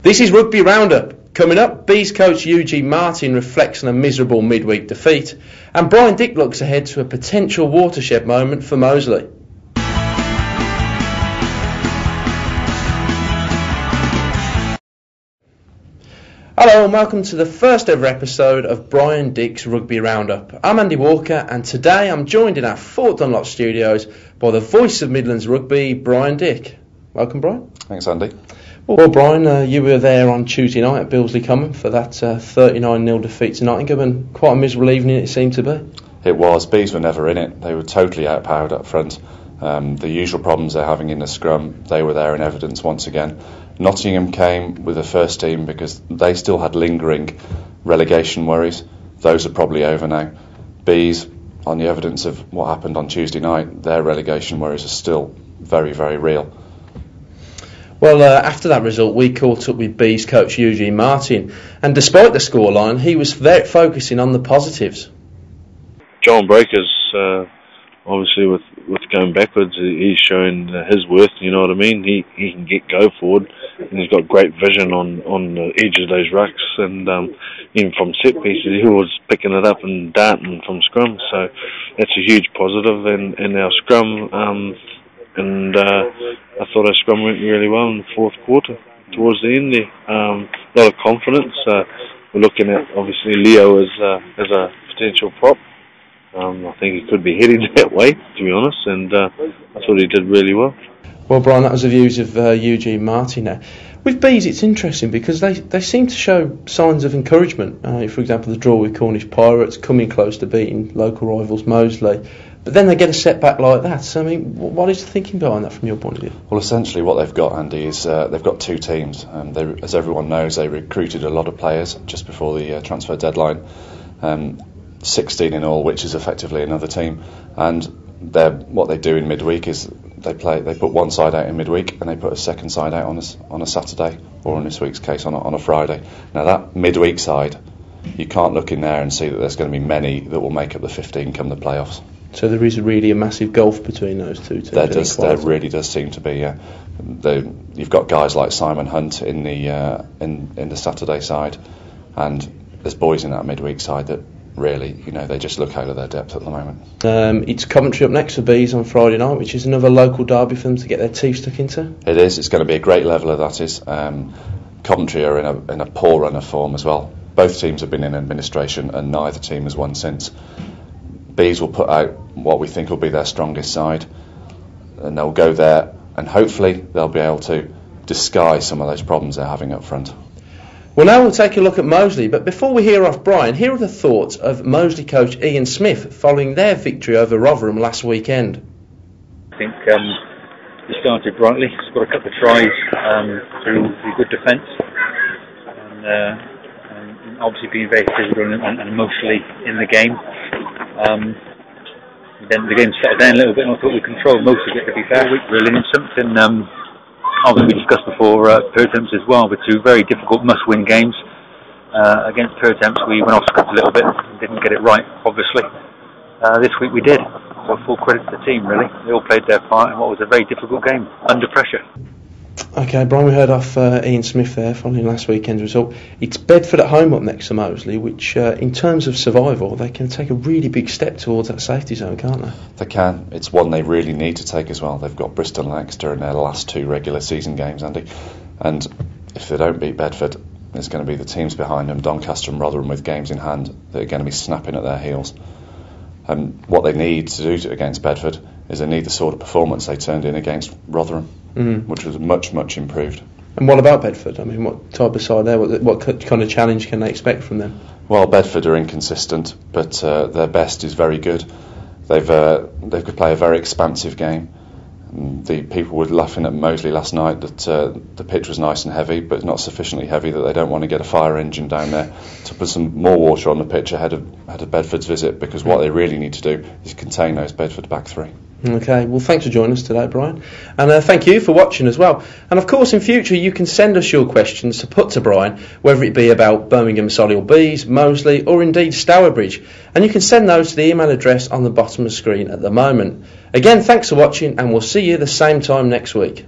This is Rugby Roundup. Coming up, Bees coach Eugene reflects on a miserable midweek defeat, and Brian Dick looks ahead to a potential watershed moment for Moseley. Hello and welcome to the first ever episode of Brian Dick's Rugby Roundup. I'm Andy Walker, and today I'm joined in our Fort Dunlop studios by the voice of Midlands Rugby, Brian Dick. Welcome, Brian. Thanks, Andy. Well, Brian, you were there on Tuesday night at Bilsley Common for that 39-0 defeat to Nottingham, and quite a miserable evening it seemed to be. It was. Bees were never in it. They were totally outpowered up front. The usual problems they're having in the scrum, they were there in evidence once again. Nottingham came with the first team because they still had lingering relegation worries. Those are probably over now. Bees, on the evidence of what happened on Tuesday night, their relegation worries are still very, very real. Well, after that result, we caught up with Bees coach Eugene, and despite the scoreline, he was very focusing on the positives. John Breakers, obviously with going backwards, he's shown his worth, you know what I mean? He can go forward, and he's got great vision on the edge of those rucks, and even from set pieces, he was picking it up and darting from scrum, so that's a huge positive in our scrum. And I thought our scrum went really well in the fourth quarter. Towards the end there, a lot of confidence. We're looking at obviously Leo as a potential prop. I think he could be heading that way, to be honest, and I thought he did really well. Well, Brian, that was the views of Eugene now. With Bees, it's interesting because they seem to show signs of encouragement. For example, the draw with Cornish Pirates, coming close to beating local rivals Moseley. But then they get a setback like that. So, I mean, what is the thinking behind that from your point of view? Well, essentially what they've got, Andy, is they've got two teams. As everyone knows, they recruited a lot of players just before the transfer deadline. 16 in all, which is effectively another team. And what they do in midweek is they put one side out in midweek and they put a second side out on a Saturday, or in this week's case on a Friday. Now that midweek side, you can't look in there and see that there's going to be many that will make up the 15 come the playoffs. So there is really a massive gulf between those two teams. There really does seem to be. Yeah, you've got guys like Simon Hunt in the Saturday side, and there's boys in that midweek side that really, they just look out of their depth at the moment. It's Coventry up next for Bees on Friday night, which is another local derby for them to get their teeth stuck into. It is. It's going to be a great leveler, that is. Coventry are in a poor run of form as well. Both teams have been in administration, and neither team has won since. Bees will put out what we think will be their strongest side, and they'll go there, and hopefully they'll be able to disguise some of those problems they're having up front. Well, now we'll take a look at Moseley, but before we hear off Brian, here are the thoughts of Moseley coach Ian Smith following their victory over Rotherham last weekend. I think he started brightly. He's got a couple of tries through good defence, and obviously being very physical and emotionally in the game. Then the game settled down a little bit, and I thought we controlled most of it, to be fair. Really, and something obviously we discussed before Pertemps as well, but two very difficult must-win games. Against Pertemps we went off script a little bit and didn't get it right, obviously. This week we did, so full credit to the team, really. They all played their part in what was a very difficult game, under pressure. OK, Brian, we heard off Ian Smith there following last weekend's result. It's Bedford at home up next to Moseley, which in terms of survival, they can take a really big step towards that safety zone, can't they? They can. It's one they really need to take as well. They've got Bristol and Exeter in their last two regular season games, Andy. And if they don't beat Bedford, there's going to be the teams behind them, Doncaster and Rotherham, with games in hand, that are going to be snapping at their heels. And what they need to do against Bedford is they need the sort of performance they turned in against Rotherham, which was much, much improved. And what about Bedford? I mean, what type of side there? What kind of challenge can they expect from them? Well, Bedford are inconsistent, but their best is very good. They could play a very expansive game. The people were laughing at Moseley last night that the pitch was nice and heavy, but not sufficiently heavy that they don't want to get a fire engine down there to put some more water on the pitch ahead of Bedford's visit, because what they really need to do is contain those Bedford back three. OK, well, thanks for joining us today, Brian, and thank you for watching as well. And of course, in future you can send us your questions to put to Brian, whether it be about Birmingham Solihull Bees, Moseley, or indeed Stourbridge, and you can send those to the email address on the bottom of the screen at the moment. Again, thanks for watching, and we'll see you the same time next week.